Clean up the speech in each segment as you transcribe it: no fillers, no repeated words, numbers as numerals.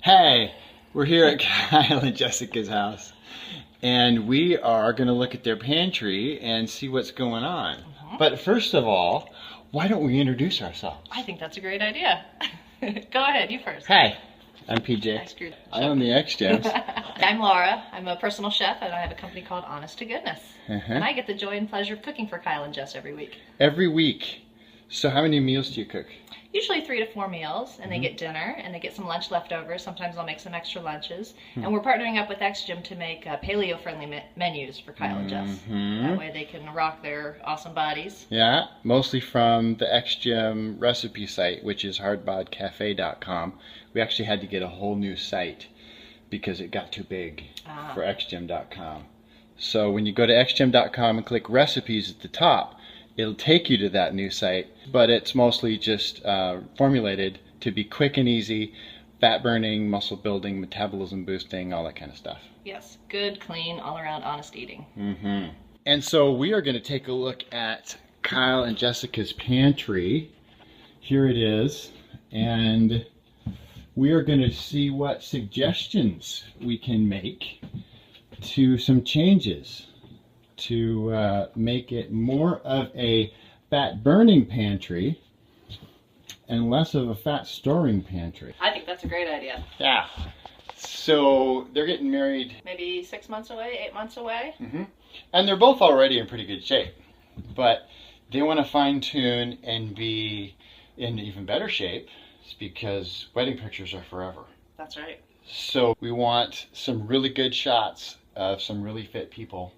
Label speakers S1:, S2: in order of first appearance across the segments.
S1: Hey, we're here at Kyle and Jessica's house, and we are going to look at their pantry and see what's going on. But first of all, why don't we introduce ourselves?
S2: I think that's a great idea. Go ahead, you first.
S1: Hi, I'm PJ. I own the xGyms.
S2: I'm Laura. I'm a personal chef, and I have a company called Honest to Goodness. And I get the joy and pleasure of cooking for Kyle and Jess every week.
S1: Every week. So how many meals do you cook?
S2: Usually 3 to 4 meals, and they get dinner, and they get some lunch leftovers. Sometimes I'll make some extra lunches. And we're partnering up with xGym to make paleo-friendly menus for Kyle and Jess. That way they can rock their awesome bodies.
S1: Yeah, mostly from the xGym recipe site, which is hardbodcafe.com. We actually had to get a whole new site because it got too big for xgym.com. So when you go to xgym.com and click recipes at the top, it'll take you to that new site, but it's mostly just formulated to be quick and easy, fat burning, muscle building, metabolism boosting, all that kind of stuff.
S2: Yes, good, clean, all around honest eating.
S1: And so we are going to take a look at Kyle and Jessica's pantry. Here it is, and we are going to see what suggestions we can make to some changes to make it more of a fat burning pantry and less of a fat storing pantry.
S2: I think that's a great idea.
S1: Yeah. So they're getting married
S2: Maybe 6 months away, 8 months away.
S1: and they're both already in pretty good shape, but they want to fine tune and be in even better shape because wedding pictures are forever.
S2: That's right.
S1: So we want some really good shots of some really fit people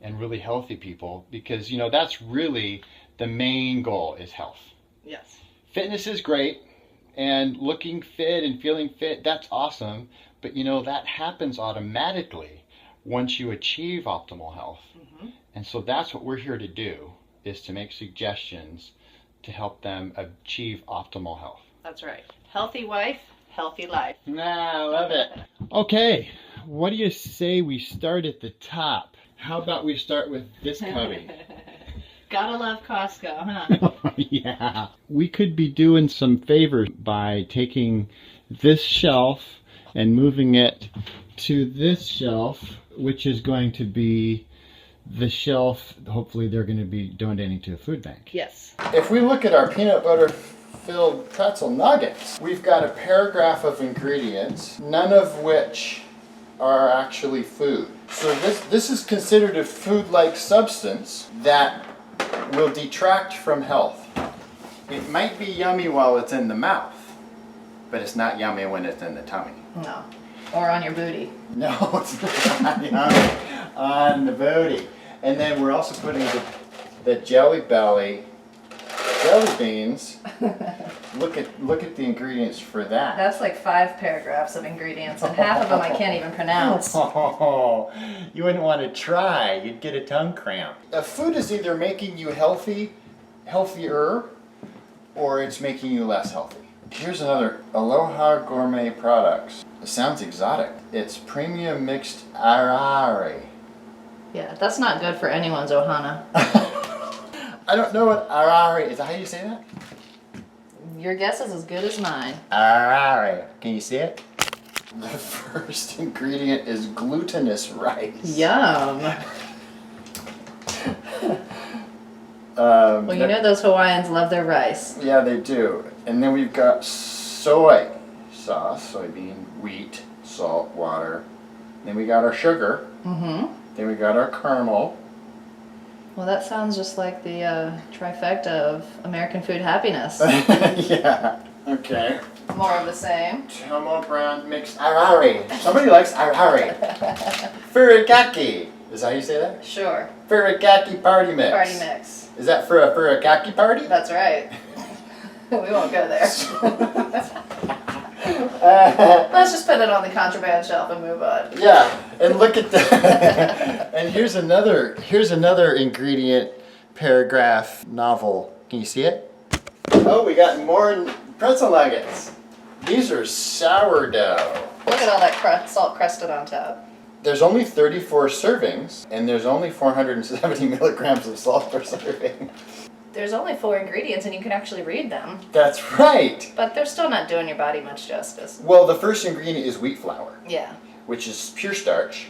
S1: and really healthy people, because you know that's really the main goal, is health.
S2: Yes.
S1: Fitness is great, and looking fit and feeling fit, that's awesome, but you know that happens automatically once you achieve optimal health. And so that's what we're here to do, is to make suggestions to help them achieve optimal health.
S2: That's right. Healthy wife, healthy life.
S1: I love it. Okay, what do you say we start at the top? How about we start with this cubby?
S2: Gotta love Costco, huh?
S1: Yeah. We could be doing some favors by taking this shelf and moving it to this shelf, which is going to be the shelf hopefully they're going to be donating to a food bank.
S2: Yes.
S1: If we look at our peanut butter filled pretzel nuggets, we've got a paragraph of ingredients, none of which are actually food. So this is considered a food-like substance that will detract from health. It might be yummy while it's in the mouth, but it's not yummy when it's in the tummy.
S2: No. Or on your booty. No,
S1: It's not yummy on the booty. And then we're also putting the Jelly Belly jelly beans. Look at the ingredients for that.
S2: That's like 5 paragraphs of ingredients, and half of them I can't even pronounce.
S1: Oh, you wouldn't want to try. You'd get a tongue cramp. Food is either making you healthier, or it's making you less healthy. Here's another Aloha Gourmet Products. It sounds exotic. It's premium mixed arrowroot.
S2: Yeah, that's not good for anyone's ohana.
S1: I don't know what arrowroot is. That how you say that?
S2: Your guess is as good as mine.
S1: Arrowroot. Can you see it? The first ingredient is glutinous rice.
S2: Yum. Well, you know those Hawaiians love their rice.
S1: Yeah, they do. And then we've got soy sauce, soybean, wheat, salt, water. Then we got our sugar. Then we got our caramel.
S2: Well, that sounds just like the trifecta of American food happiness.
S1: Yeah. Okay.
S2: More of the same.
S1: Tomo brand mixed arrowroot. Somebody likes arrowroot. Furikake. Is that how you say that?
S2: Sure.
S1: Furikake party mix.
S2: Party mix.
S1: Is that for a furikake party?
S2: That's right. We won't go there. Let's just put it on the contraband shelf and move on.
S1: Yeah, and look at that. And here's another ingredient paragraph novel. Can you see it? Oh, we got more pretzel nuggets. These are sourdough.
S2: Look at all that salt crusted on top.
S1: There's only 34 servings, and there's only 470 milligrams of salt per serving.
S2: there's only 4 ingredients and you can actually read them.
S1: That's right.
S2: But they're still not doing your body much justice.
S1: Well, the first ingredient is wheat flour.
S2: Yeah.
S1: Which is pure starch.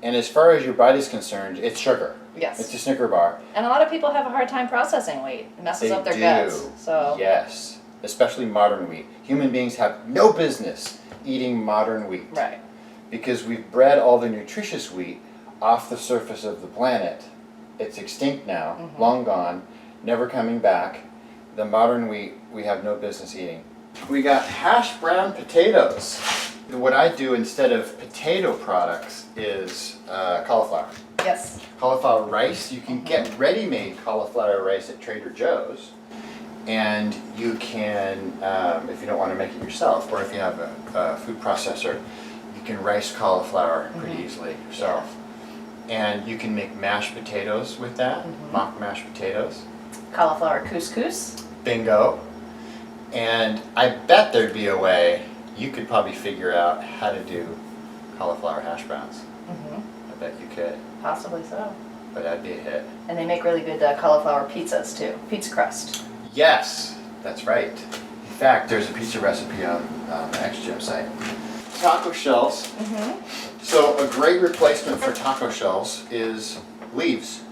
S1: And as far as your body's concerned, it's sugar.
S2: Yes.
S1: It's a Snicker bar.
S2: And a lot of people have a hard time processing wheat. It messes up their guts. So.
S1: Yes. Especially modern wheat. Human beings have no business eating modern wheat.
S2: Right.
S1: Because we've bred all the nutritious wheat off the surface of the planet. It's extinct now, long gone, never coming back. The modern wheat we have no business eating. We got hashed brown potatoes. What I do instead of potato products is cauliflower.
S2: Yes.
S1: Cauliflower rice. You can get ready-made cauliflower rice at Trader Joe's. And you can, if you don't want to make it yourself, or if you have a food processor, you can rice cauliflower pretty easily yourself. Yeah. And you can make mashed potatoes with that, mock mashed potatoes.
S2: Cauliflower couscous.
S1: Bingo. And I bet there'd be a way you could probably figure out how to do cauliflower hash browns. I bet you could.
S2: Possibly so.
S1: But that'd be a hit.
S2: And they make really good cauliflower pizzas too. Pizza crust.
S1: Yes, that's right. In fact, there's a pizza recipe on the xgym site. Taco shells. So a great replacement for taco shells is leaves.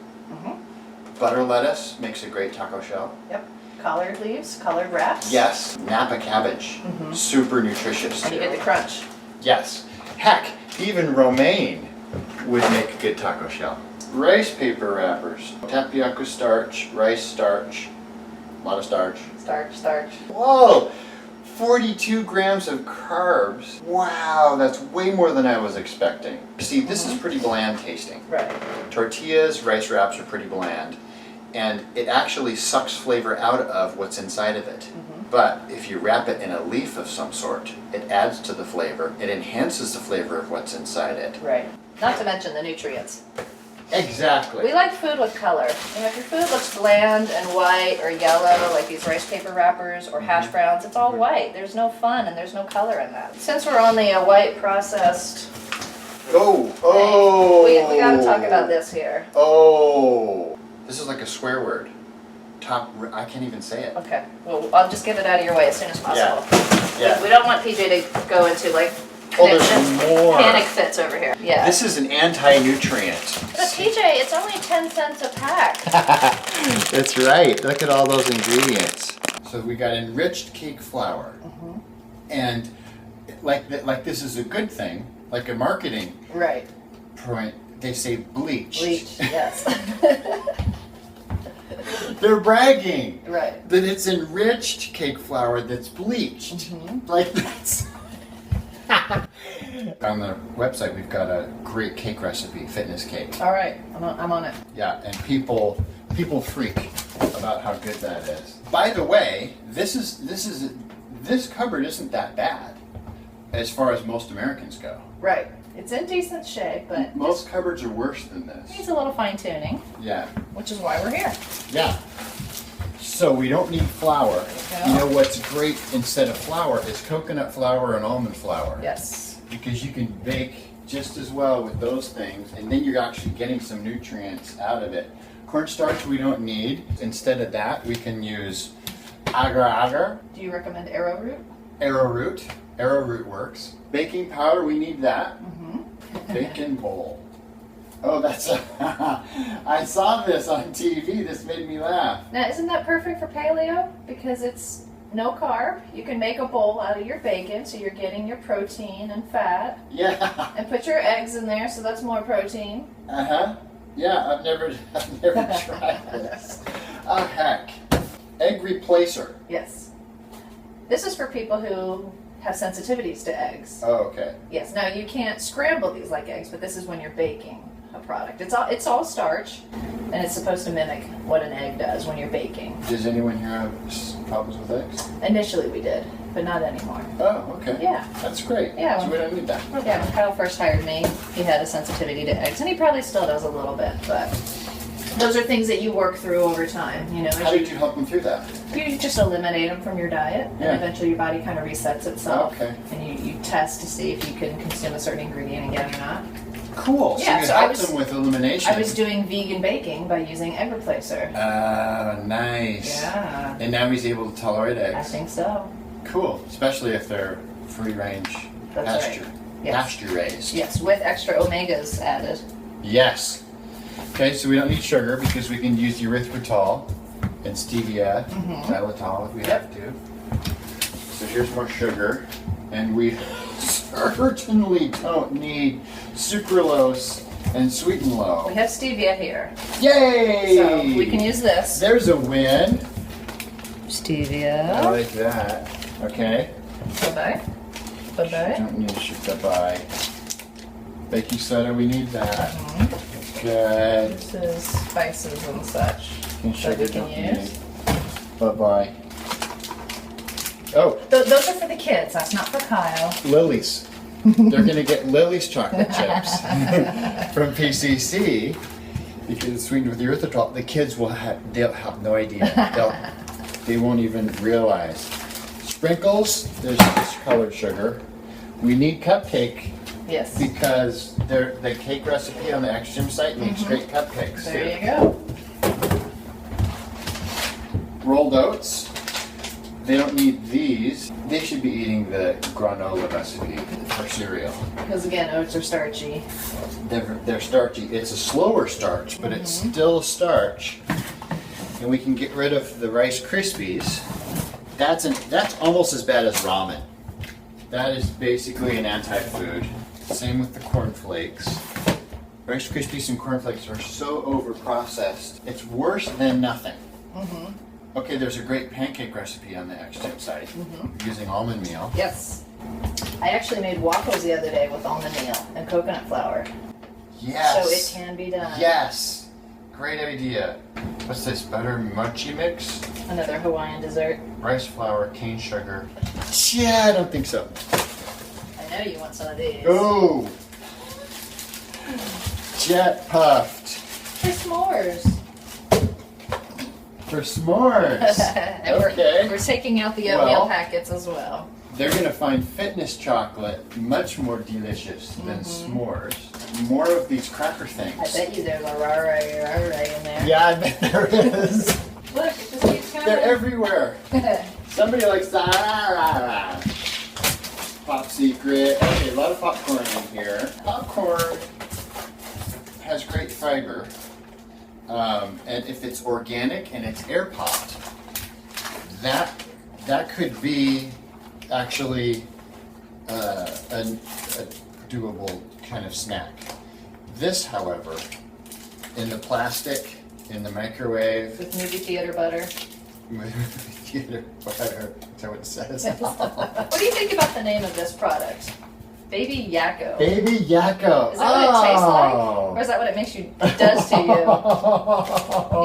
S1: Butter lettuce makes a great taco shell.
S2: Yep. Collard leaves, collard wraps.
S1: Yes. Napa cabbage. Super nutritious.
S2: And you get the crunch.
S1: Yes. Heck, even romaine would make a good taco shell. Rice paper wrappers. Tapioca starch, rice starch. A lot of starch.
S2: Starch.
S1: Whoa! 42 grams of carbs. Wow, that's way more than I was expecting. See, this is pretty bland tasting.
S2: Right.
S1: Tortillas, rice wraps are pretty bland. And it actually sucks flavor out of what's inside of it. But if you wrap it in a leaf of some sort, it adds to the flavor. It enhances the flavor of what's inside it.
S2: Right. Not to mention the nutrients.
S1: Exactly.
S2: We like food with color. And if your food looks bland and white or yellow, like these rice paper wrappers or hash browns, it's all white. There's no fun and there's no color in that. Since we're on the white processed
S1: we
S2: gotta talk about this here.
S1: This is like a swear word. I can't even say it.
S2: Okay, well, I'll just get it out of your way as soon as possible.
S1: Yeah.
S2: We don't want PJ to go into like
S1: there's more.
S2: Panic fits over here. Yeah.
S1: This is an anti-nutrient.
S2: But PJ, it's only 10 cents a pack.
S1: That's right. Look at all those ingredients. So we got enriched cake flour. And like this is a good thing, like a marketing point, they say bleached.
S2: Bleached, yes.
S1: They're bragging
S2: that
S1: it's enriched cake flour that's bleached. Like that's... On the website, we've got a great cake recipe, fitness cake.
S2: All right, I'm on it.
S1: Yeah, and people freak about how good that is. By the way, this cupboard isn't that bad as far as most Americans go.
S2: Right. It's in decent shape, but
S1: most cupboards are worse than this.
S2: Needs a little fine tuning.
S1: Yeah.
S2: Which is why we're here.
S1: Yeah. So we don't need flour. You know what's great instead of flour is coconut flour and almond flour.
S2: Yes.
S1: Because you can bake just as well with those things, and then you're actually getting some nutrients out of it. Cornstarch we don't need. Instead of that, we can use agar.
S2: Do you recommend arrowroot?
S1: Arrowroot. Arrowroot works. Baking powder, we need that. Baking bowl. Oh, that's I saw this on TV. This made me laugh.
S2: Now, isn't that perfect for paleo? Because it's no carb. You can make a bowl out of your bacon, so you're getting your protein and fat.
S1: Yeah.
S2: And put your eggs in there, so that's more protein.
S1: Yeah, I've never tried this. Oh, heck. Egg replacer.
S2: Yes. This is for people who have sensitivities to eggs.
S1: Oh, okay.
S2: Yes. Now, you can't scramble these like eggs, but this is when you're baking a product. It's all starch, and it's supposed to mimic what an egg does when you're baking.
S1: Does anyone here have problems with eggs?
S2: Initially we did, but not anymore.
S1: Oh, okay.
S2: Yeah.
S1: That's great.
S2: Yeah.
S1: So we don't need that.
S2: Yeah, when Kyle first hired me, he had a sensitivity to eggs, and he probably still does a little bit, but those are things that you work through over time, you know.
S1: How did you help him through that?
S2: You just eliminate them from your diet, and eventually your body kind of resets itself.
S1: Okay.
S2: And you test to see if you can consume a certain ingredient again or not.
S1: Cool.
S2: Yeah,
S1: so you
S2: so
S1: helped them with elimination.
S2: I was doing vegan baking by using egg replacer.
S1: Nice.
S2: Yeah.
S1: And now he's able to tolerate eggs.
S2: I think so.
S1: Cool. Especially if they're free range pasture.
S2: Right. Yes.
S1: Pasture raised.
S2: Yes, with extra omegas added.
S1: Yes. Okay, so we don't need sugar because we can use erythritol and stevia, xylitol if we have to. So here's more sugar. And we certainly don't need sucralose and sweeten low.
S2: We have stevia here.
S1: Yay!
S2: So we can use this.
S1: There's a win.
S2: Stevia.
S1: I like that. Okay.
S2: Bye-bye. Bye-bye.
S1: Don't need sugar. Bye. Baking soda, we need that. Good.
S2: This is spices and such
S1: And
S2: that
S1: sugar
S2: we can
S1: don't
S2: use.
S1: need. Bye-bye. Oh,
S2: Those are for the kids. That's not for Kyle.
S1: Lily's. They're going to get Lily's chocolate chips from PCC because it's sweetened with erythritol. The kids they'll have no idea. They won't even realize. Sprinkles, there's this colored sugar. We need cupcake.
S2: Yes.
S1: Because the cake recipe on the xgym site makes great cupcakes.
S2: There you go.
S1: Rolled oats. They don't need these. They should be eating the gRAWnola recipe for cereal.
S2: Because again, oats are starchy.
S1: They're starchy. It's a slower starch, but it's still starch. And we can get rid of the Rice Krispies. That's almost as bad as ramen. That is basically an anti-food. Same with the cornflakes. Rice Krispies and cornflakes are so over-processed. It's worse than nothing. Okay, there's a great pancake recipe on the xgym site using almond meal.
S2: Yes. I actually made waffles the other day with almond meal and coconut flour.
S1: Yes.
S2: So it can be done.
S1: Yes. Great idea. What's this? Butter mochi mix?
S2: Another Hawaiian dessert.
S1: Rice flour, cane sugar. Yeah, I don't think so.
S2: I know you want some of these.
S1: Oh! Jet puffed.
S2: For s'mores.
S1: For s'mores.
S2: And
S1: Okay.
S2: we're taking out the oatmeal
S1: Well,
S2: packets as well.
S1: They're going to find fitness chocolate much more delicious than s'mores. More of these cracker things.
S2: I bet you there's a rah in there.
S1: Yeah, I bet there is.
S2: Look, it just keeps coming.
S1: They're everywhere. Somebody likes the Pop secret. Okay, a lot of popcorn in here. Popcorn has great fiber. And if it's organic and it's air popped, that could be actually a doable kind of snack. This, however, in the plastic, in the microwave,
S2: With movie theater butter.
S1: theater butter, is that what it says?
S2: What do you think about the name of this product? Baby Yakko.
S1: Baby Yakko.
S2: Is that what it tastes like? Or is that what it does to you?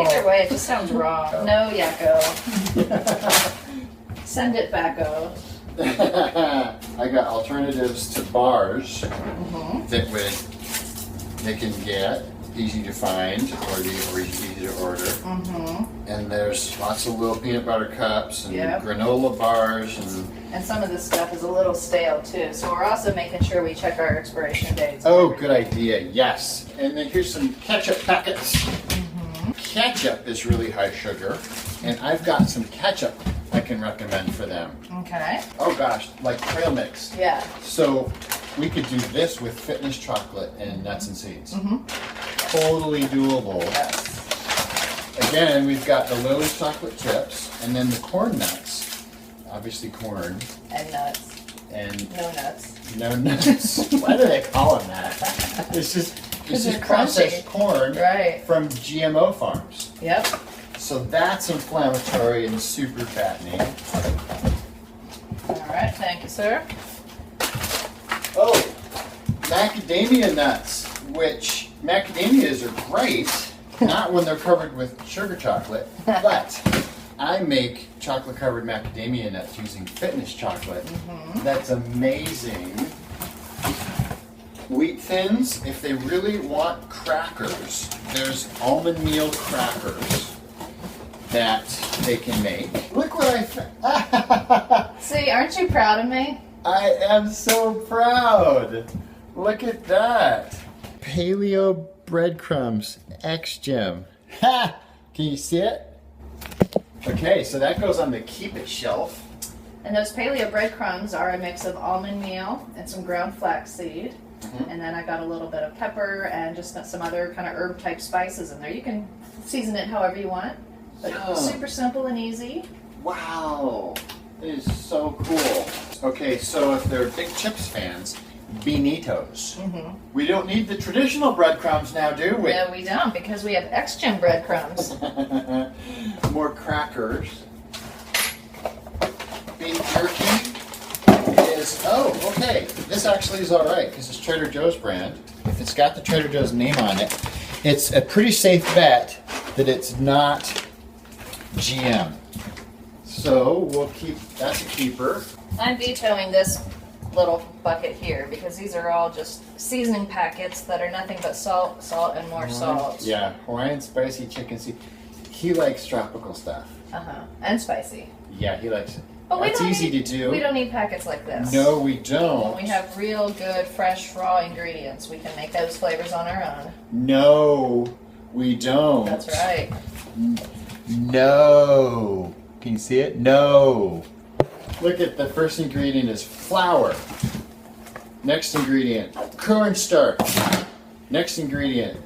S2: Either way, it just sounds wrong. No Yakko. Send it backo.
S1: I got alternatives to bars that they can get, easy to find, or easy to order. And there's lots of little peanut butter cups and granola bars
S2: And some of this stuff is a little stale too, so we're also making sure we check our expiration dates.
S1: Oh, good idea, yes. And then here's some ketchup packets. Ketchup is really high sugar, and I've got some ketchup I can recommend for them.
S2: Okay.
S1: Oh gosh, like trail mix.
S2: Yeah.
S1: So we could do this with fitness chocolate and nuts and seeds. Totally doable.
S2: Yes.
S1: Again, we've got the Lily's chocolate chips, and then the corn nuts. Obviously corn.
S2: And nuts.
S1: And
S2: No nuts.
S1: no nuts. Why do they call them that? It's just processed corn from GMO farms.
S2: Yep.
S1: So that's inflammatory and super fattening.
S2: All right, thank you, sir.
S1: Oh, macadamia nuts, which macadamias are great, not when they're covered with sugar chocolate, but I make chocolate covered macadamia nuts using fitness chocolate. That's amazing. Wheat thins, if they really want crackers, there's almond meal crackers that they can make. Look what I found.
S2: See, aren't you proud of me?
S1: I am so proud. Look at that. paleo breadcrumbs, xgym. Ha! Can you see it? Okay, so that goes on the keep it shelf.
S2: And those paleo breadcrumbs are a mix of almond meal and some ground flaxseed. And then I got a little bit of pepper and just some other kind of herb type spices in there. You can season it however you want, but it's super simple and easy.
S1: Wow, it is so cool. Okay, so if they're big chips fans, beanitos. We don't need the traditional breadcrumbs now, do we?
S2: No, we don't, because we have xgym breadcrumbs.
S1: More crackers. Beef jerky is, oh, okay. This actually is all right because it's Trader Joe's brand. If it's got the Trader Joe's name on it, it's a pretty safe bet that it's not GM. So we'll keep, that's a keeper.
S2: I'm vetoing this little bucket here because these are all just seasoning packets that are nothing but salt, salt, and more salt.
S1: Yeah, Hawaiian spicy chicken seasoning. He likes tropical stuff.
S2: And spicy.
S1: Yeah, he likes it.
S2: But
S1: that's easy to do.
S2: We don't need packets like this.
S1: No, we don't.
S2: When we have real good, fresh, raw ingredients, we can make those flavors on our own.
S1: No, we don't.
S2: That's right.
S1: No. Can you see it? No. Look at the first ingredient is flour. Next ingredient, cornstarch. Next ingredient,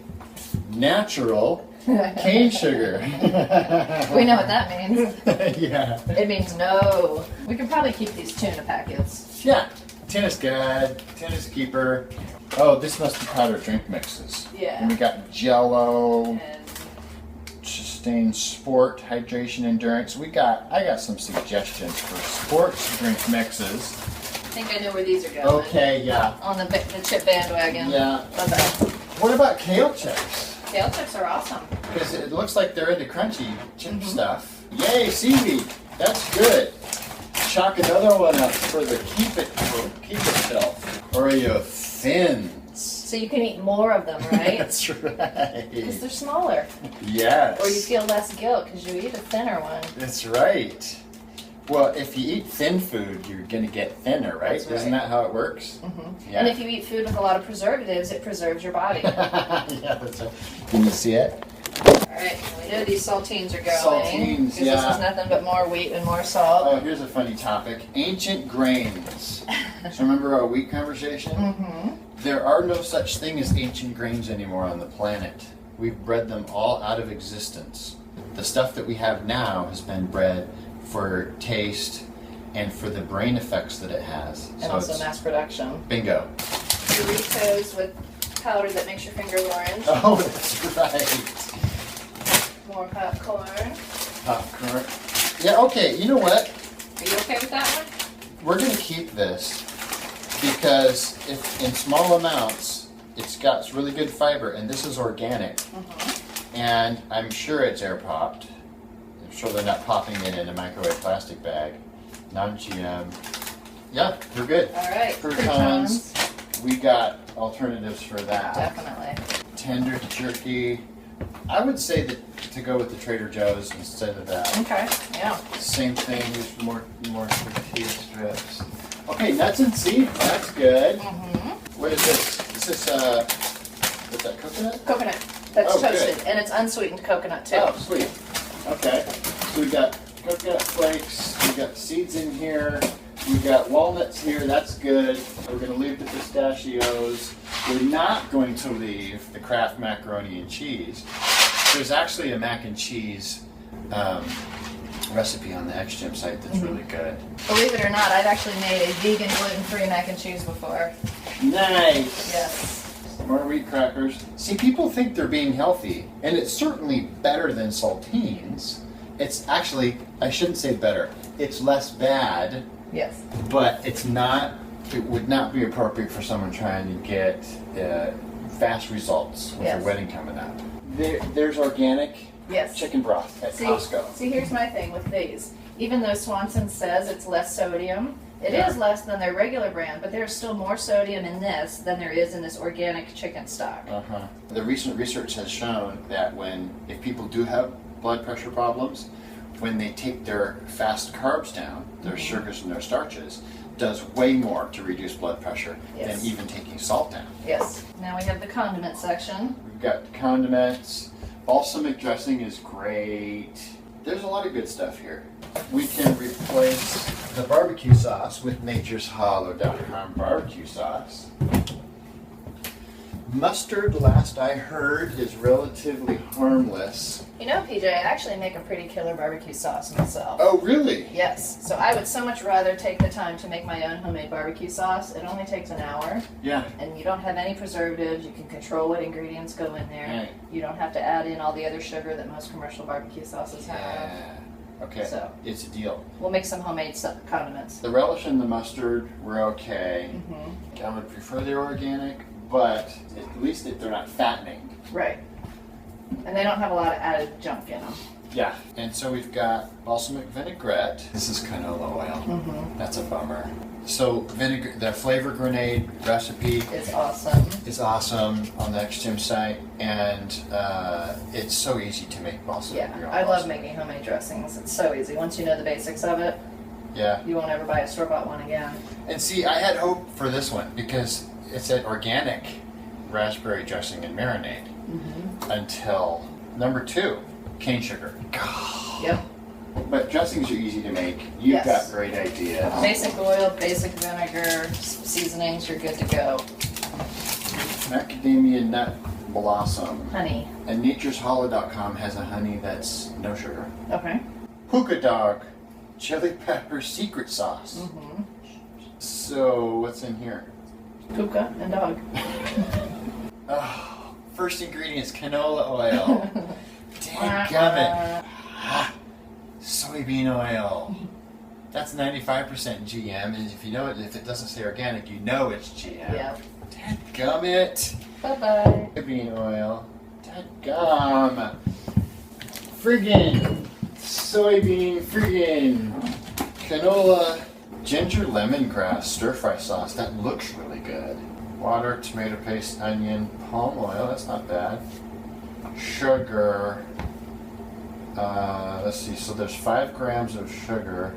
S1: natural cane sugar.
S2: We know what that means.
S1: Yeah.
S2: It means no. We could probably keep these tuna packets.
S1: Yeah. Tina's good. Tina's a keeper. Oh, this must be powdered drink mixes.
S2: Yeah.
S1: And we got Jello,
S2: And
S1: Sustain Sport, Hydration Endurance. I got some suggestions for sports drink mixes.
S2: I think I know where these are going.
S1: Okay, yeah.
S2: On the chip bandwagon.
S1: Yeah.
S2: Bye-bye.
S1: What about kale chips?
S2: Kale chips are awesome.
S1: Because it looks like they're into crunchy chip stuff. Yay, seaweed. That's good. Chalk another one up for the keep it shelf. Oreo thins.
S2: So you can eat more of them, right?
S1: That's right.
S2: Because they're smaller.
S1: Yes.
S2: Or you feel less guilt because you eat a thinner one.
S1: That's right. Well, if you eat thin food, you're going to get thinner, right?
S2: That's right.
S1: Isn't that how it works? Yeah.
S2: And if you eat food with a lot of preservatives, it preserves your body.
S1: Yeah, that's right. Can you see it?
S2: Alright, we know these saltines are going.
S1: Saltines,
S2: because this is nothing but more wheat and more salt.
S1: Oh, here's a funny topic. Ancient grains. So remember our wheat conversation? There are no such thing as ancient grains anymore on the planet. We've bred them all out of existence. The stuff that we have now has been bred for taste and for the brain effects that it has.
S2: And also mass production.
S1: Bingo.
S2: Doritos with powder that makes your fingers orange.
S1: Oh, that's right.
S2: More popcorn.
S1: Popcorn. Yeah, okay, you know what?
S2: Are you okay with that one?
S1: We're going to keep this because if in small amounts, it's got really good fiber, and this is organic. And I'm sure it's air popped. I'm sure they're not popping it in a microwave plastic bag. Non-GM. Yeah, we're good.
S2: All right.
S1: Croutons. We got alternatives for that.
S2: Definitely.
S1: Tender jerky. I would say that to go with the Trader Joe's instead of that.
S2: Okay. Yeah.
S1: Same thing. Use more tortilla strips. Okay, nuts and seeds. That's good. What is this? Is this what's that? Coconut?
S2: Coconut. That's toasted,
S1: good.
S2: and it's unsweetened coconut too.
S1: Oh, sweet. Okay. So we got coconut flakes. We got seeds in here. We got walnuts here. That's good. We're going to leave the pistachios. We're not going to leave the Kraft macaroni and cheese. There's actually a mac and cheese recipe on the xgym site that's really good.
S2: Believe it or not, I've actually made a vegan gluten-free mac and cheese before.
S1: Nice.
S2: Yes.
S1: More wheat crackers. See, people think they're being healthy, and it's certainly better than saltines. It's actually, I shouldn't say better, it's less bad.
S2: Yes.
S1: But it's not, it would not be appropriate for someone trying to get fast results with a wedding coming up. There's organic chicken broth at Costco.
S2: See, here's my thing with these. Even though Swanson says it's less sodium, it is less than their regular brand, but there's still more sodium in this than there is in this organic chicken stock.
S1: The recent research has shown that if people do have blood pressure problems, when they take their fast carbs down, their sugars and their starches, does way more to reduce blood pressure
S2: Yes.
S1: than even taking salt down.
S2: Yes. Now we have the condiment section.
S1: We've got condiments. Balsamic dressing is great. There's a lot of good stuff here. We can replace the barbecue sauce with natureshollow.com barbecue sauce. Mustard, last I heard, is relatively harmless.
S2: You know, PJ, I actually make a pretty killer barbecue sauce myself.
S1: Oh, really?
S2: Yes. So I would so much rather take the time to make my own homemade barbecue sauce. It only takes an hour.
S1: Yeah.
S2: And you don't have any preservatives. You can control what ingredients go in there.
S1: Right.
S2: You don't have to add in all the other sugar that most commercial barbecue sauces have.
S1: Yeah. Okay.
S2: So
S1: it's a deal.
S2: we'll make some homemade condiments.
S1: The relish and the mustard were okay.
S2: Mm-hmm.
S1: I would prefer the organic, but at least they're not fattening.
S2: Right. And they don't have a lot of added junk in them.
S1: Yeah. And so we've got balsamic vinaigrette. This is canola oil.
S2: Mm-hmm.
S1: That's a bummer. So the flavor grenade recipe
S2: It's awesome.
S1: is awesome on the xgym site, and it's so easy to make balsamic.
S2: Yeah, I love making homemade dressings. It's so easy. Once you know the basics of it,
S1: Yeah.
S2: you won't ever buy a store-bought one again.
S1: And see, I had hope for this one because it said organic raspberry dressing and marinade until number 2, cane sugar.
S2: Yep.
S1: But dressings are easy to make. You've
S2: Yes.
S1: got great ideas.
S2: Basic oil, basic vinegar, seasonings, you're good to go.
S1: Macadamia nut blossom.
S2: Honey.
S1: And natureshollow.com has a honey that's no sugar.
S2: Okay.
S1: Puka dog chili pepper secret sauce.
S2: Mm-hmm.
S1: So what's in here?
S2: Puka and dog.
S1: Oh, first ingredient is canola oil. Dadgummit. Soybean oil. That's 95% GM, and if it doesn't say organic, you know it's GM.
S2: Yep.
S1: Dadgummit.
S2: Bye-bye.
S1: Soybean oil. Dadgum. Friggin' soybean friggin' canola ginger lemongrass stir fry sauce. That looks really good. Water, tomato paste, onion, palm oil. That's not bad. Sugar. Let's see. So there's 5 grams of sugar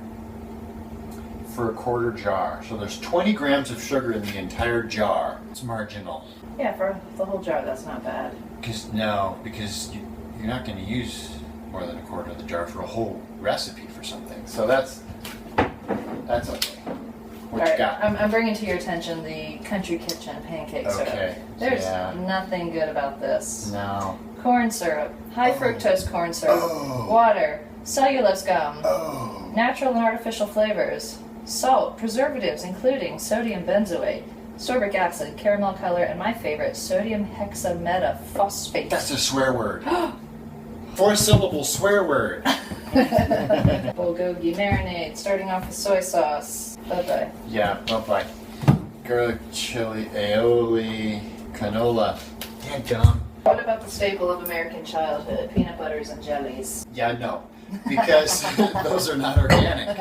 S1: for a quarter jar. So there's 20 grams of sugar in the entire jar. It's marginal.
S2: Yeah, for the whole jar, that's not bad.
S1: Because you're not going to use more than a quarter of the jar for a whole recipe for something. So that's okay. What you got?
S2: I'm bringing to your attention the Country Kitchen pancake syrup.
S1: Okay.
S2: There's
S1: Yeah.
S2: nothing good about this.
S1: No.
S2: Corn syrup, high fructose corn syrup, water, cellulose gum, natural and artificial flavors, salt, preservatives including sodium benzoate, sorbic acid, caramel color, and my favorite, sodium hexametaphosphate.
S1: That's a swear word. 4-syllable swear word.
S2: Bulgogi marinade, starting off with soy sauce. Bye-bye.
S1: Yeah, bye-bye. Garlic, chili, aioli, canola. Dadgum.
S2: What about the staple of American childhood, peanut butters and jellies?
S1: Yeah, no. Because those are not organic.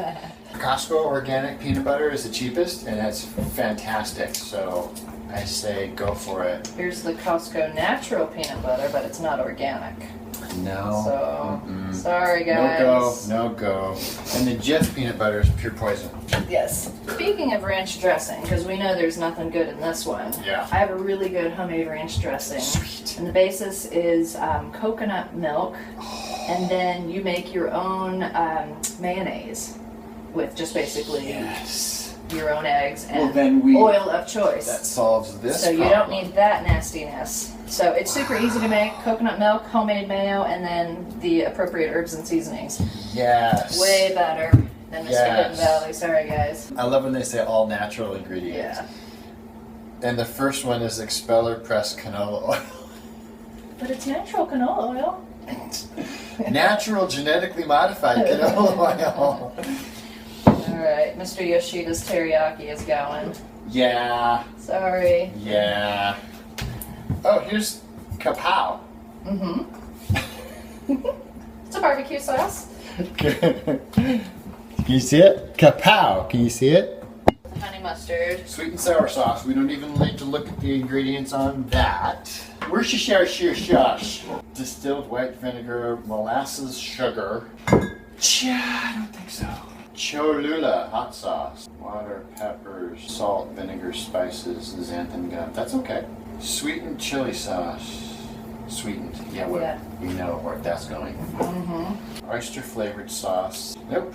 S1: Costco organic peanut butter is the cheapest, and that's fantastic. So I say go for it.
S2: Here's the Costco natural peanut butter, but it's not organic.
S1: No.
S2: So, sorry guys.
S1: No go. And the Jif peanut butter is pure poison.
S2: Yes. Speaking of ranch dressing, because we know there's nothing good in this one.
S1: Yeah.
S2: I have a really good homemade ranch dressing.
S1: Sweet.
S2: And the basis is coconut milk, and then you make your own mayonnaise with just basically your own eggs and oil of choice.
S1: That solves this
S2: So you
S1: problem.
S2: don't need that nastiness. So it's super easy to make. Coconut milk, homemade mayo, and then the appropriate herbs and seasonings.
S1: Yes.
S2: Way better than Mr. Hidden Valley. Sorry, guys.
S1: I love when they say all natural ingredients.
S2: Yeah.
S1: And the first one is expeller pressed canola oil.
S2: But it's natural canola oil.
S1: Natural, genetically modified canola oil.
S2: Alright, Mr. Yoshida's teriyaki is going.
S1: Yeah.
S2: Sorry.
S1: Yeah. Oh, here's kapow.
S2: It's a barbecue sauce.
S1: Can you see it? Kapow. Can you see it?
S2: Honey mustard.
S1: Sweet and sour sauce. We don't even need to look at the ingredients on that. Worcestershire. Distilled white vinegar, molasses, sugar. I don't think so. Cholula hot sauce. Water, peppers, salt, vinegar, spices, xanthan gum. That's okay. Sweetened chili sauce. Sweetened. Yeah, well,
S2: Yeah.
S1: you know where that's going.
S2: Mm-hmm.
S1: Oyster flavored sauce. Nope.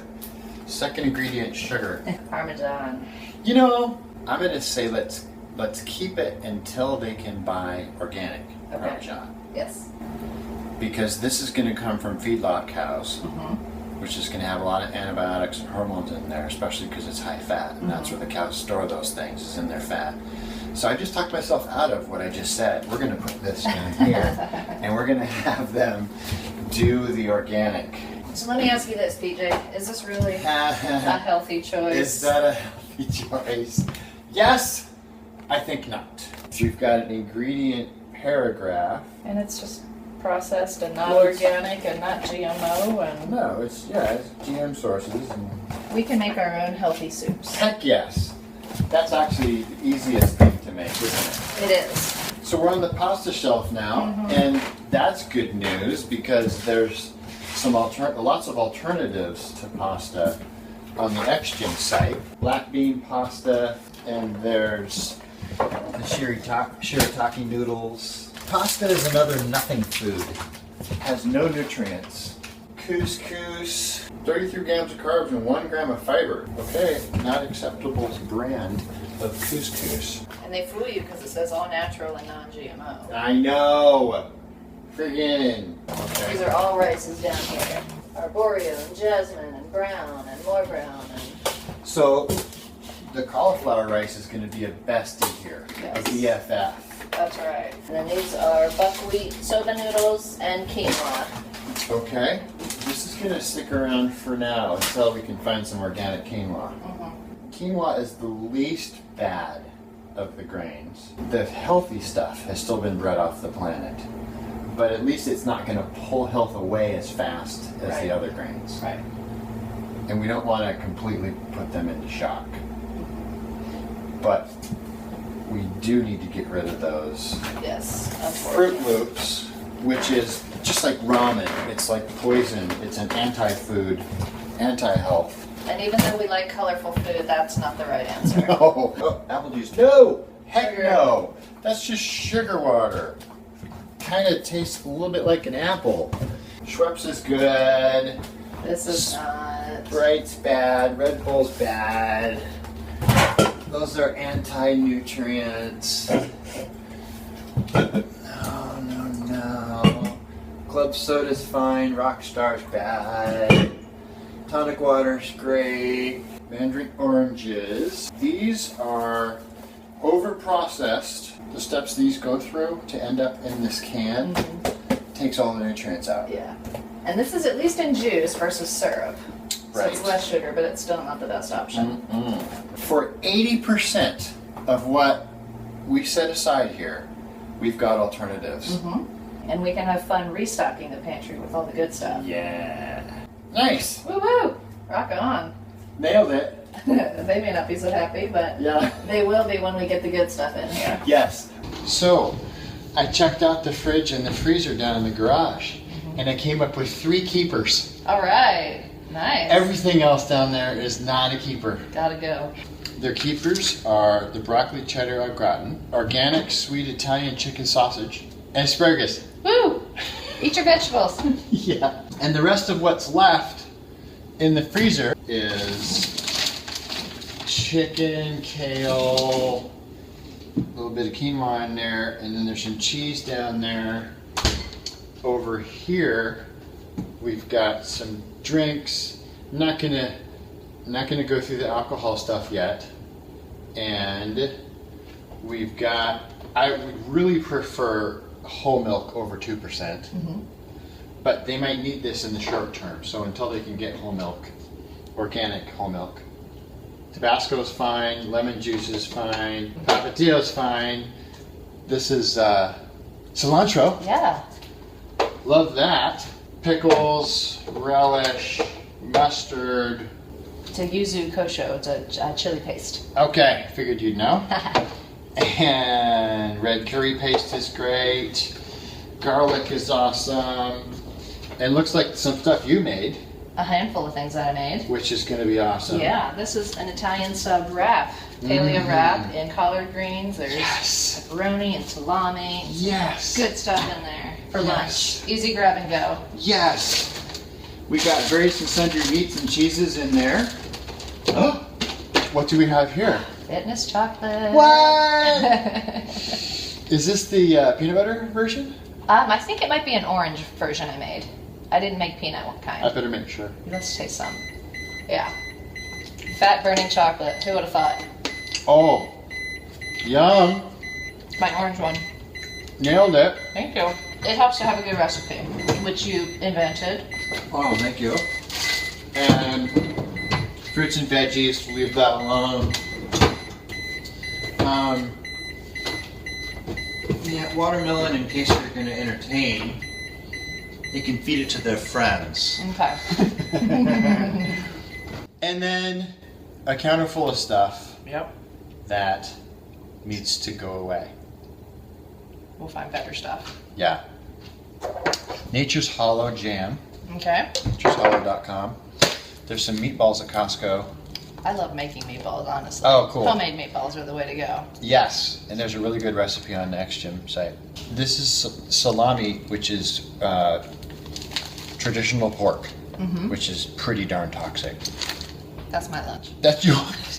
S1: Second ingredient, sugar.
S2: Parmesan.
S1: You know, I'm gonna say let's keep it until they can buy organic Parmesan.
S2: Yes.
S1: Because this is gonna come from feedlot cows, which is gonna have a lot of antibiotics and hormones in there, especially because it's high fat, and that's where the cows store those things, is in their fat. So I just talked myself out of what I just said. We're gonna put this in here, and we're gonna have them do the organic.
S2: So let me ask you this, PJ. Is this really a healthy choice?
S1: Is that a healthy choice? Yes, I think not. You've got an ingredient paragraph.
S2: And it's just processed and not
S1: Well,
S2: organic and not GMO, and
S1: No, it's GM sources. And
S2: we can make our own healthy soups.
S1: heck yes. That's actually the easiest thing to make, isn't it?
S2: It is.
S1: So we're on the pasta shelf now, and that's good news because there's lots of alternatives to pasta on the xgym site. Black bean pasta, and there's the shiritaki noodles. Pasta is another nothing food. It has no nutrients. Couscous, 33 grams of carbs and 1 gram of fiber. Okay, not acceptable brand of couscous.
S2: And they fool you because it says all natural and non-GMO.
S1: I know. Friggin'. Okay.
S2: These are all rices down here. Arborio and jasmine and brown and more brown and
S1: So the cauliflower rice is going to be a bestie here.
S2: Yes.
S1: A BFF.
S2: that's right. And then these are buckwheat soba noodles and quinoa.
S1: Okay. This is going to stick around for now until we can find some organic quinoa. Quinoa is the least bad of the grains. The healthy stuff has still been bred off the planet. But at least it's not going to pull health away as fast as the other grains.
S2: Right.
S1: And we don't want to completely put them into shock. But we do need to get rid of those
S2: Yes,
S1: Fruit
S2: unfortunately.
S1: Loops, which is just like ramen. It's like poison. It's an anti-food, anti-health.
S2: And even though we like colorful food, that's not the right answer.
S1: No. Oh, apple juice. No. Heck
S2: Sugar.
S1: no. That's just sugar water. Kind of tastes a little bit like an apple. Schweppes is good.
S2: This is not.
S1: Sprite's bad. Red Bull's bad. Those are anti-nutrients. No. Club soda's fine. Rockstar's bad. Tonic water's great. Mandarin oranges. These are over-processed. The steps these go through to end up in this can takes all the nutrients out.
S2: Yeah. And this is at least in juice versus syrup. So
S1: Right.
S2: it's less sugar, but it's still not the best option.
S1: For 80% of what we set aside here, we've got alternatives.
S2: And we can have fun restocking the pantry with all the good stuff.
S1: Yeah. Nice.
S2: Woo woo! Rock on.
S1: Nailed it.
S2: They may not be so happy, but
S1: Yeah.
S2: they will be when we get the good stuff in here.
S1: Yes. So, I checked out the fridge and the freezer down in the garage, and I came up with 3 keepers.
S2: All right. Nice.
S1: Everything else down there is not a keeper.
S2: Gotta go.
S1: Their keepers are the broccoli cheddar au gratin, organic sweet Italian chicken sausage, and asparagus.
S2: Woo! Eat your vegetables.
S1: Yeah. And the rest of what's left in the freezer is chicken, kale, a little bit of quinoa in there, and then there's some cheese down there. Over here, we've got some drinks. I'm not gonna go through the alcohol stuff yet. And we've got, I would really prefer whole milk over 2%. But they might need this in the short term, so until they can get whole milk, organic whole milk. Tabasco's fine, lemon juice is fine, tapatio's fine. This is cilantro.
S2: Yeah.
S1: Love that. Pickles, relish, mustard.
S2: It's a yuzu kosho. It's a chili paste.
S1: Okay, figured you'd know. And red curry paste is great. Garlic is awesome. And looks like some stuff you made.
S2: a handful of things that I made.
S1: Which is going to be awesome.
S2: Yeah, this is an Italian sub wrap, paleo wrap in collard greens. There's pepperoni and salami.
S1: Yes.
S2: Good stuff in there for lunch. Easy grab and go.
S1: Yes. We got various and sundry meats and cheeses in there. Oh, what do we have here?
S2: Fitness chocolate.
S1: What? Is this the peanut butter version?
S2: I think it might be an orange version I made. I didn't make peanut kind.
S1: I better make sure.
S2: Let's taste some. Yeah. Fat burning chocolate. Who would have thought?
S1: Oh, yum.
S2: My orange one.
S1: Nailed it.
S2: Thank you. It helps to have a good recipe, which you invented.
S1: Oh, thank you. And fruits and veggies, leave that alone.
S3: Yeah, watermelon, in case you're going to entertain, they can feed it to their friends.
S2: Okay.
S1: And then a counter full of stuff
S2: Yep.
S1: that needs to go away.
S2: We'll find better stuff.
S1: Yeah. Nature's Hollow Jam.
S2: Okay.
S1: natureshollow.com. There's some meatballs at Costco.
S2: I love making meatballs, honestly.
S1: Oh, cool.
S2: Homemade meatballs are the way to go.
S1: Yes, and there's a really good recipe on the xgym site. This is salami, which is traditional pork, which is pretty darn toxic.
S2: That's my lunch.
S1: That's yours.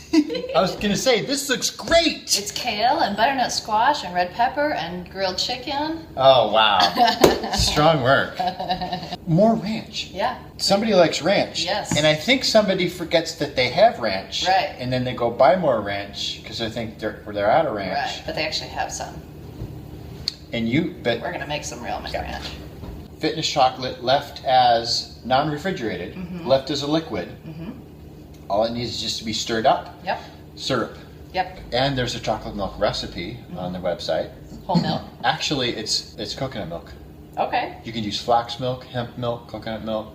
S1: I was gonna say, this looks great.
S2: It's kale and butternut squash and red pepper and grilled chicken.
S1: Oh wow, strong work. More ranch.
S2: Yeah.
S1: Somebody likes ranch.
S2: Yes.
S1: And I think somebody forgets that they have ranch.
S2: Right.
S1: And then they go buy more ranch because I think they're out of ranch.
S2: Right, but they actually have some.
S1: And
S2: We're gonna make some real ranch.
S1: Fitness chocolate left as non-refrigerated, left as a liquid. All it needs is just to be stirred up.
S2: Yep.
S1: Syrup.
S2: Yep.
S1: And there's a chocolate milk recipe on the website.
S2: Whole milk.
S1: Actually, it's coconut milk.
S2: Okay.
S1: You can use flax milk, hemp milk, coconut milk,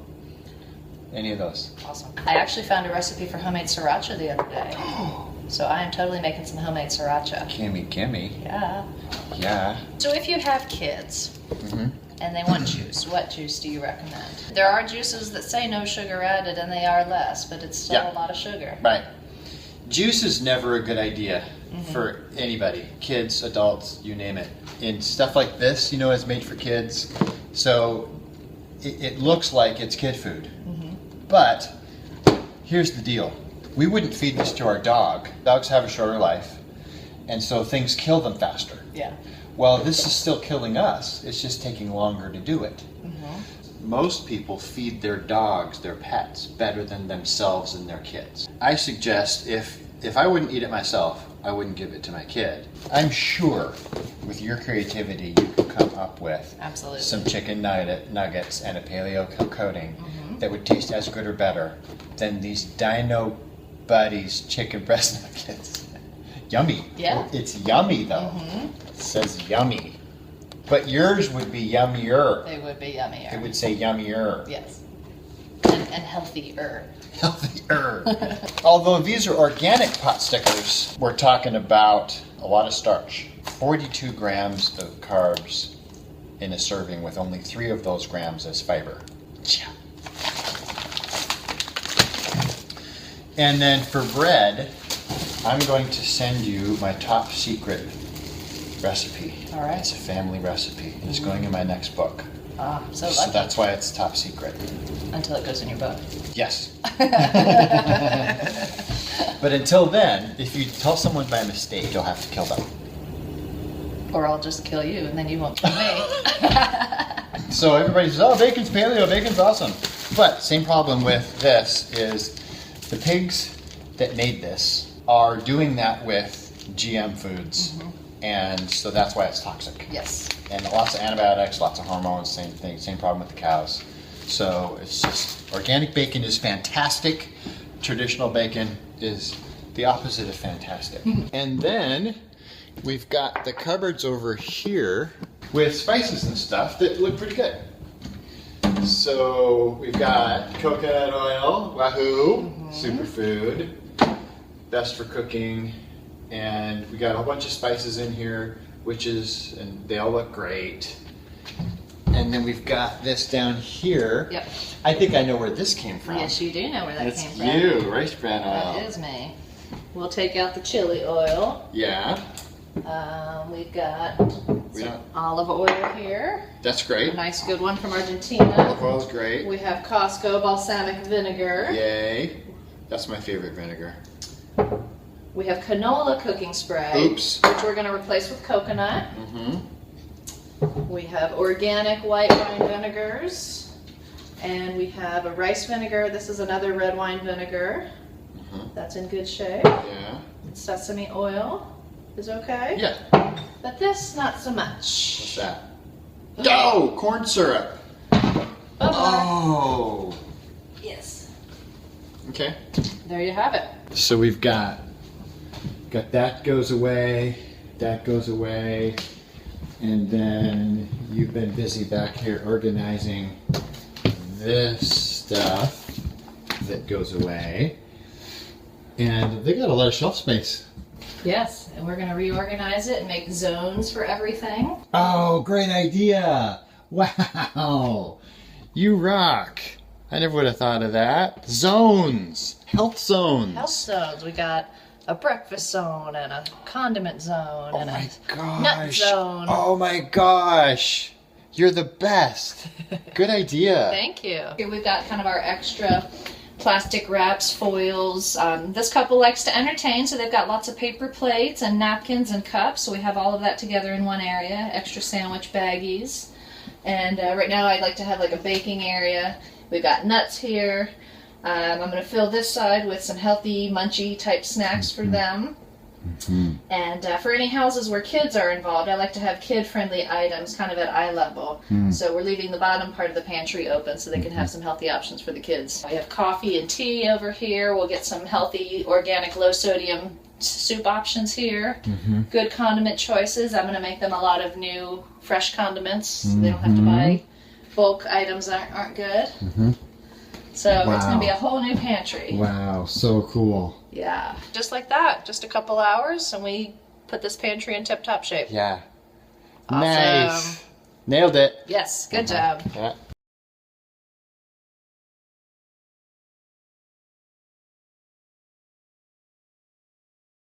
S1: any of those.
S2: Awesome. I actually found a recipe for homemade sriracha the other day. So I am totally making some homemade sriracha.
S1: Gimme.
S2: Yeah.
S1: Yeah.
S2: So if you have kids and they want juice, what juice do you recommend? There are juices that say no sugar added and they are less, but it's still a lot of sugar.
S1: Right. Juice is never a good idea for anybody, kids, adults, you name it. And stuff like this, is made for kids. So it looks like it's kid food. But here's the deal. We wouldn't feed this to our dog. Dogs have a shorter life, and so things kill them faster.
S2: Yeah.
S1: Well, this is still killing us. It's just taking longer to do it. Most people feed their dogs, their pets, better than themselves and their kids. I suggest if I wouldn't eat it myself, I wouldn't give it to my kid. I'm sure with your creativity you could come up with some chicken nuggets and a paleo coating that would taste as good or better than these Dino Buddies chicken breast nuggets. Yummy.
S2: Yeah.
S1: It's yummy though. It says yummy. But yours would be yummier.
S2: They would be yummier.
S1: It would say yummier.
S2: Yes. And healthier.
S1: Healthier. Although these are organic pot stickers, we're talking about a lot of starch. 42 grams of carbs in a serving with only 3 of those grams as fiber. And then for bread, I'm going to send you my top secret recipe.
S2: All right.
S1: It's a family recipe. It's going in my next book.
S2: So lucky.
S1: So that's why it's top secret.
S2: Until it goes in your book.
S1: Yes. But until then, if you tell someone by mistake, you'll have to kill them.
S2: Or I'll just kill you and then you won't kill me.
S1: So everybody says, oh, bacon's paleo, bacon's awesome. But same problem with this is the pigs that made this are doing that with GM foods. And so that's why it's toxic.
S2: Yes.
S1: And lots of antibiotics, lots of hormones, same thing, same problem with the cows. So it's just, organic bacon is fantastic. Traditional bacon is the opposite of fantastic. And then we've got the cupboards over here with spices and stuff that look pretty good. So we've got coconut oil, wahoo, superfood, best for cooking. And we got a whole bunch of spices in here, and they all look great. And then we've got this down here.
S2: Yep.
S1: I think I know where this came from.
S2: Yes, you do know where that
S1: It's
S2: came from.
S1: you, rice bran oil.
S2: That is me. We'll take out the chili oil.
S1: Yeah.
S2: We've got
S1: We don't.
S2: olive oil here.
S1: That's
S2: A
S1: great.
S2: nice good one from Argentina.
S1: Olive oil's great.
S2: We have Costco balsamic vinegar.
S1: Yay. That's my favorite vinegar.
S2: We have canola cooking spray.
S1: Oops.
S2: Which we're going to replace with coconut.
S1: Mm-hmm.
S2: We have organic white wine vinegars. And we have a rice vinegar. This is another red wine vinegar.
S1: Mm-hmm.
S2: That's in good shape.
S1: Yeah.
S2: Sesame oil is okay.
S1: Yeah.
S2: But this, not so much.
S1: What's that? Oh, corn syrup.
S2: Bye-bye.
S1: Oh.
S2: Yes.
S1: Okay.
S2: There you have it.
S1: So we've got that goes away, that goes away, and then you've been busy back here organizing this stuff that goes away. And they got a lot of shelf space.
S2: Yes, and we're going to reorganize it and make zones for everything.
S1: Oh, great idea. Wow. You rock. I never would have thought of that. Zones. Health zones.
S2: Health zones. We got a breakfast zone and a condiment zone and
S1: my
S2: a
S1: gosh.
S2: nut zone.
S1: Oh my gosh. You're the best. Good idea.
S2: Thank you. Here we've got kind of our extra plastic wraps, foils. This couple likes to entertain, so they've got lots of paper plates and napkins and cups. So we have all of that together in one area. Extra sandwich baggies. And right now I'd like to have like a baking area. We've got nuts here. I'm going to fill this side with some healthy, munchy type snacks for them.
S1: Mm-hmm.
S2: And for any houses where kids are involved, I like to have kid-friendly items kind of at eye level. So we're leaving the bottom part of the pantry open so they can have some healthy options for the kids. We have coffee and tea over here. We'll get some healthy, organic, low-sodium soup options here.
S1: Mm-hmm.
S2: Good condiment choices. I'm going to make them a lot of new, fresh condiments. So they don't have to buy bulk items that aren't good.
S1: Mm-hmm.
S2: So it's going to be a whole new pantry.
S1: Wow, so cool.
S2: Yeah, just like that. Just a couple hours and we put this pantry in tip-top shape.
S1: Yeah.
S2: Awesome.
S1: Nice. Nailed it.
S2: Yes, good job.
S1: Yeah.